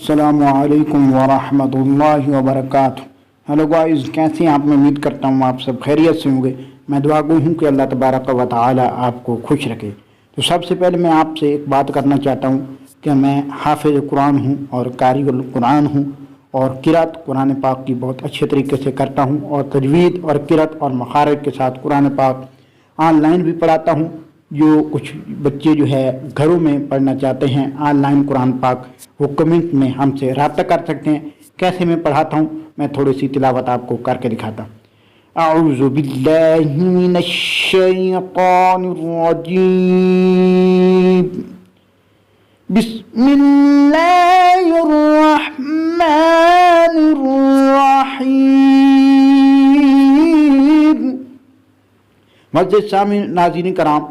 अस्सलामुअलैकुम वरहमतुल्लाहि वबरकातुहू। Hello guys, कैसे हैं आप? मैं उम्मीद करता हूँ आप सब खैरियत से होंगे। मैं दुआ गो हूँ कि अल्लाह तबारक व तआला आपको खुश रखे। तो सबसे पहले मैं आपसे एक बात करना चाहता हूँ कि मैं हाफिज़ कुरान हूँ और कारिगुल कुरान हूँ और किरात कुरान पाक की बहुत अच्छे तरीके से करता हूँ और तजवीद और किरात और मखारिज के साथ कुरान पाक ऑनलाइन भी पढ़ाता हूँ। जो कुछ बच्चे जो है घरों में पढ़ना चाहते हैं ऑनलाइन कुरान पाक, वो कमेंट में हमसे रब्ता कर सकते हैं। कैसे मैं पढ़ाता हूँ, मैं थोड़ी सी तिलावत आपको करके दिखाता हूँ। अऊज़ु बिल्लाहि मिनश शैतानिर रजीम। बिस्मिल्लाहिर रहमानिर रहीम। मस्जिद सामीन नाज़रीन कराम,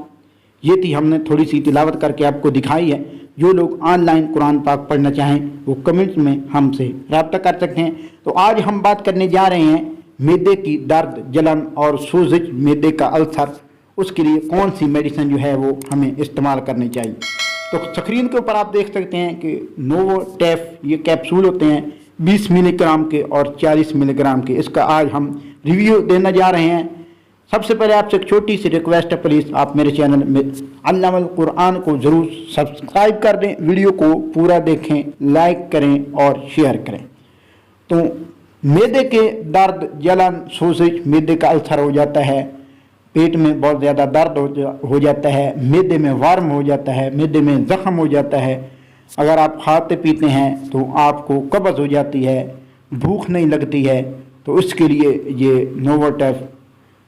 ये थी हमने थोड़ी सी तिलावत करके आपको दिखाई है। जो लोग ऑनलाइन कुरान पाक पढ़ना चाहें वो कमेंट्स में हमसे रब्ता कर सकते हैं। तो आज हम बात करने जा रहे हैं मैदे की दर्द, जलन और सूजश, मैदे का अल्सर, उसके लिए कौन सी मेडिसिन जो है वो हमें इस्तेमाल करनी चाहिए। तो स्क्रीन के ऊपर आप देख सकते हैं कि नोवोटेफ ये कैप्सूल होते हैं 20 मिलीग्राम के और 40 मिलीग्राम के। इसका आज हम रिव्यू देने जा रहे हैं। सबसे पहले आपसे एक छोटी सी रिक्वेस्ट है, प्लीज़ आप मेरे चैनल में अल्लामुल कुरान को ज़रूर सब्सक्राइब कर दें, वीडियो को पूरा देखें, लाइक करें और शेयर करें। तो मैदे के दर्द, जलन, सोजिश, मैदे का अल्सर हो जाता है, पेट में बहुत ज़्यादा दर्द हो जाता है, मैदे में वर्म हो जाता है, मैदे में ज़ख्म हो जाता है। अगर आप खाते पीते हैं तो आपको कब्ज़ हो जाती है, भूख नहीं लगती है। तो इसके लिए ये नोवोटेफ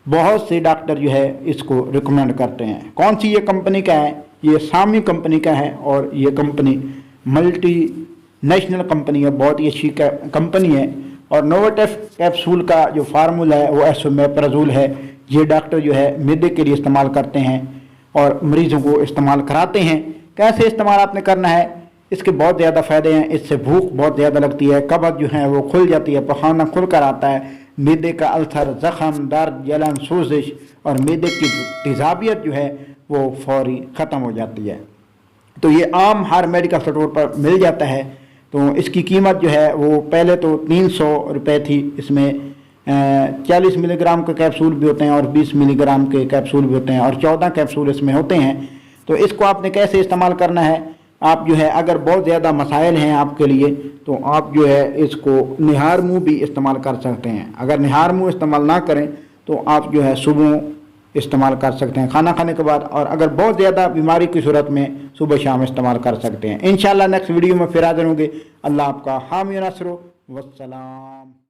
बहुत से डॉक्टर जो है इसको रिकमेंड करते हैं। कौन सी ये कंपनी का है? ये सामी कंपनी का है और ये कंपनी मल्टी नेशनल कंपनी है, बहुत ही अच्छी कंपनी है। और नोवोटेफ कैप्सूल का जो फार्मूला है वो एसोमेप्राजोल है। ये डॉक्टर जो है मैदे के लिए इस्तेमाल करते हैं और मरीज़ों को इस्तेमाल कराते हैं। कैसे इस्तेमाल आपने करना है, इसके बहुत ज़्यादा फ़ायदे हैं। इससे भूख बहुत ज़्यादा लगती है, कब्ज़ जो है वो खुल जाती है, पखाना खुल कर आता है। मैदे का अल्सर, ज़ख़म, दर्द, जलन, सोजिश और मैदे की तेज़ाबियत जो है वो फौरी ख़त्म हो जाती है। तो ये आम हर मेडिकल स्टोर पर मिल जाता है। तो इसकी कीमत जो है वो पहले तो 300 रुपये थी। इसमें 40 मिलीग्राम के कैप्सूल भी होते हैं और 20 मिलीग्राम के कैप्सूल भी होते हैं और 14 कैप्सूल इसमें होते हैं। तो इसको आपने कैसे इस्तेमाल करना है, आप जो है अगर बहुत ज़्यादा मसाइल हैं आपके लिए तो आप जो है इसको निहार मुँह भी इस्तेमाल कर सकते हैं। अगर निहार मुँह इस्तेमाल ना करें तो आप जो है सुबह इस्तेमाल कर सकते हैं खाना खाने के बाद, और अगर बहुत ज़्यादा बीमारी की सूरत में सुबह शाम इस्तेमाल कर सकते हैं। इंशाल्लाह नेक्स्ट वीडियो में फिर हाज़िर होंगे। अल्लाह आपका हामी नसर वस्सलाम।